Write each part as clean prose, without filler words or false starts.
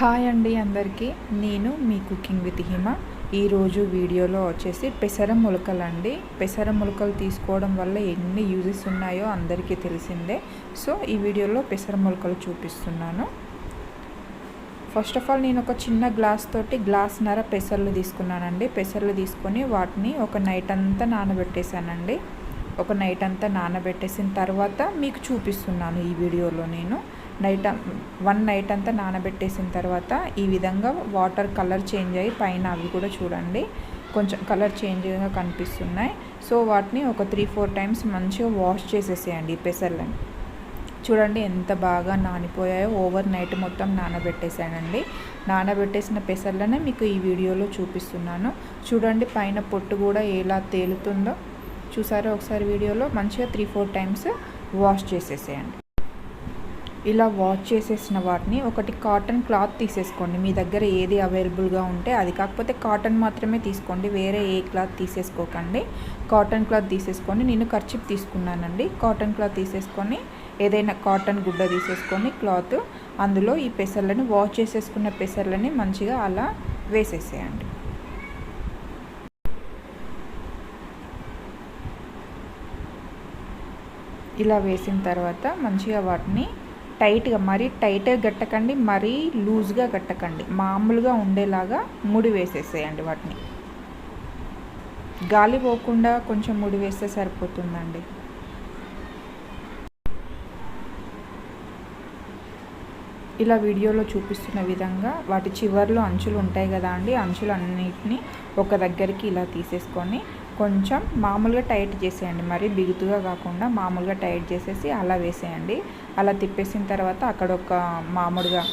Hi అండి అందరికీ. నేను మీ కుకింగ్ విత్ హిమ. ఈరోజు వీడియోలో వచ్చేసి పెసర మొలకలు అండి. పెసర మొలకలు తీసుకోవడం వల్ల ఎన్ని యూజెస్ ఉన్నాయో అందరికీ తెలిసిందే. సో ఈ వీడియోలో పెసర మొలకలు చూపిస్తున్నాను. ఫస్ట్ ఆఫ్ ఆల్ నేను ఒక చిన్న గ్లాస్‌న్నర పెసర్లు తీసుకున్నానండి. పెసర్లు తీసుకొని వాటిని ఒక నైట్ అంతా నానబెట్టేశానండి. ఒక నైట్ అంతా నానబెట్టేసిన తర్వాత మీకు చూపిస్తున్నాను ఈ వీడియోలో. నేను వన్ నైట్ అంతా నానబెట్టేసిన తర్వాత ఈ విధంగా వాటర్ కలర్ చేంజ్ అయ్యి పైన అవి కూడా చూడండి కొంచెం కలర్ చేంజ్గా కనిపిస్తున్నాయి. సో వాటిని ఒక 3-4 టైమ్స్ మంచిగా వాష్ చేసేసేయండి. పెసర్లని చూడండి ఎంత బాగా నానిపోయాయో. ఓవర్ నైట్ మొత్తం నానబెట్టేసానండి. నానబెట్టేసిన పెసర్లనే మీకు ఈ వీడియోలో చూపిస్తున్నాను. చూడండి పైన పొట్టు కూడా ఎలా తేలుతుందో చూసారా ఒకసారి వీడియోలో. మంచిగా 3-4 టైమ్స్ వాష్ చేసేసేయండి. ఇలా వాష్ చేసేసిన వాటిని ఒకటి కాటన్ క్లాత్ తీసేసుకోండి. మీ దగ్గర ఏది అవైలబుల్గా ఉంటే అది, కాకపోతే కాటన్ మాత్రమే తీసుకోండి, వేరే ఏ క్లాత్ తీసేసుకోకండి. కాటన్ క్లాత్ తీసేసుకొని, నేను కర్చీఫ్ తీసుకున్నానండి. కాటన్ క్లాత్ తీసేసుకొని ఏదైనా కాటన్ గుడ్డ తీసేసుకొని క్లాత్, అందులో ఈ పెసర్లని వాష్ చేసేసుకున్న పెసర్లని మంచిగా అలా వేసేసేయండి. ఇలా వేసిన తర్వాత మంచిగా వాటిని టైట్గా, మరీ టైట్గా కట్టకండి, మరీ లూజ్గా కట్టకండి, మామూలుగా ఉండేలాగా ముడి వేసేసేయండి. వాటిని గాలి పోకుండా కొంచెం ముడి వేస్తే సరిపోతుందండి. ఇలా వీడియోలో చూపిస్తున్న విధంగా వాటి చివర్లో అంచులు ఉంటాయి కదా అండి, అంచులు అన్నిటిని ఒక దగ్గరికి ఇలా తీసేసుకొని కొంచెం మామూలుగా టైట్ చేసేయండి. మరి బిగుతుగా కాకుండా మామూలుగా టైట్ చేసేసి అలా వేసేయండి. అలా తిప్పేసిన తర్వాత అక్కడ ఒక మామూలుగా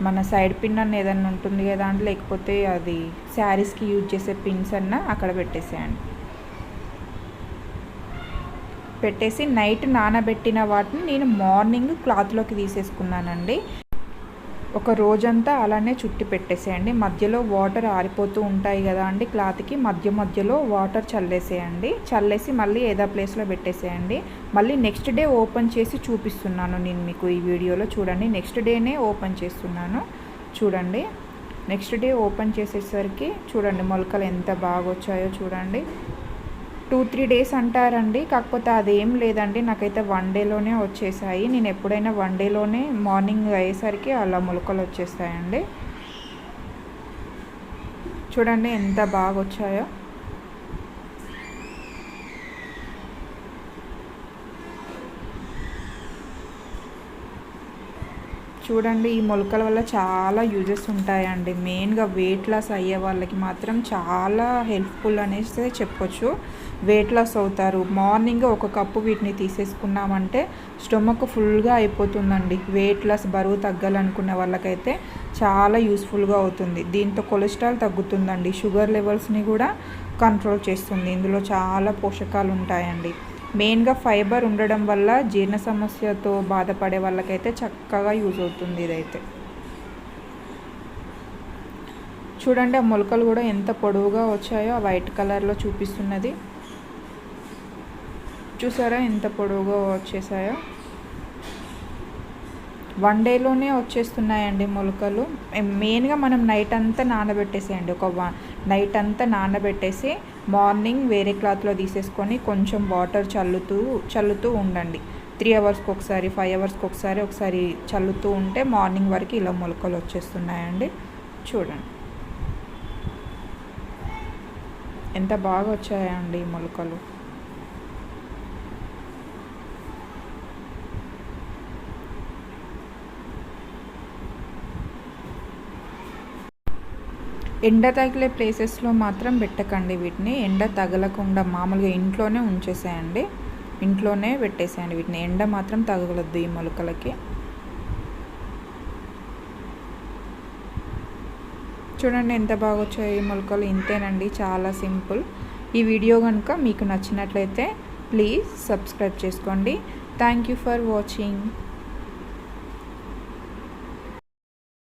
మన సైడ్ పిన్ అన్న ఏదన్నా ఉంటుంది కదా అండి, లేకపోతే అది శారీస్కి యూజ్ చేసే పిన్స్ అన్న అక్కడ పెట్టేసేయండి. పెట్టేసి నైట్ నానబెట్టిన వాటిని నేను మార్నింగ్ క్లాత్లోకి తీసేసుకున్నానండి. ఒక రోజంతా అలానే చుట్టి పెట్టేసేయండి. మధ్యలో వాటర్ ఆరిపోతూ ఉంటాయి కదా అండి క్లాత్కి, మధ్యలో వాటర్ చల్లేసేయండి. చల్లేసి మళ్ళీ ఏదో ప్లేస్లో పెట్టేసేయండి. మళ్ళీ నెక్స్ట్ డే ఓపెన్ చేసి చూపిస్తున్నాను నేను మీకు ఈ వీడియోలో. చూడండి నెక్స్ట్ డేనే ఓపెన్ చేస్తున్నాను. చూడండి నెక్స్ట్ డే ఓపెన్ చేసేసరికి చూడండి మొలకలు ఎంత బాగా వచ్చాయో చూడండి. 2-3 డేస్ అంటారండి, కాకపోతే అదేం లేదండి, నాకైతే 1 డేలోనే వచ్చేసాయి. నేను ఎప్పుడైనా 1 డేలోనే మార్నింగ్ అయ్యేసరికి అలా మొలకలు వచ్చేస్తాయండి. చూడండి ఎంత బాగా వచ్చాయో. చూడండి ఈ మొలకల వల్ల చాలా యూజెస్ ఉంటాయండి. మెయిన్గా వెయిట్ లాస్ అయ్యే వాళ్ళకి మాత్రం చాలా హెల్ప్ఫుల్ అనేసి చెప్పొచ్చు. వెయిట్ లాస్ అవుతారు. మార్నింగ్ ఒక కప్పు వీటిని తీసేసుకున్నామంటే స్టొమక్ ఫుల్గా అయిపోతుందండి. వెయిట్ లాస్, బరువు తగ్గాలనుకున్న వాళ్ళకైతే చాలా యూస్ఫుల్గా అవుతుంది. దీంతో కొలెస్ట్రాల్ తగ్గుతుందండి. షుగర్ లెవెల్స్ని కూడా కంట్రోల్ చేస్తుంది. ఇందులో చాలా పోషకాలు ఉంటాయండి. మెయిన్గా ఫైబర్ ఉండడం వల్ల జీర్ణ సమస్యతో బాధపడే వాళ్ళకైతే చక్కగా యూజ్ అవుతుంది ఇదైతే. చూడండి ఆ మొలకలు కూడా ఎంత పొడవుగా వచ్చాయో, ఆ వైట్ కలర్లో చూపిస్తున్నది చూసారా ఎంత పొడవుగా వచ్చేసాయో. 1 డేలోనే వచ్చేస్తున్నాయండి మొలకలు. మెయిన్గా మనం నైట్ అంతా నానబెట్టేసేయండి. నైట్ అంతా నానబెట్టేసి మార్నింగ్ వేరే క్లాత్లో తీసేసుకొని కొంచెం వాటర్ చల్లుతూ ఉండండి. 3 అవర్స్కి ఒకసారి, 5 అవర్స్కి ఒకసారి చల్లుతూ ఉంటే మార్నింగ్ వరకు ఇలా మొలకలు వచ్చేస్తున్నాయండి. చూడండి ఎంత బాగా వచ్చాయండి ఈ మొలకలు. ఎండ తగిలే ప్లేసెస్లో మాత్రం పెట్టకండి వీటిని. ఎండ తగలకుండా మామూలుగా ఇంట్లోనే ఉంచేసేయండి. ఇంట్లోనే పెట్టేసేయండి వీటిని. ఎండ మాత్రం తగలద్దు ఈ మొలకలకి. చూడండి ఎంత బాగా వచ్చాయి ఈ మొలకలు. ఇంతేనండి, చాలా సింపుల్. ఈ వీడియో కనుక మీకు నచ్చినట్లయితే ప్లీజ్ సబ్స్క్రైబ్ చేసుకోండి. Thank you for watching.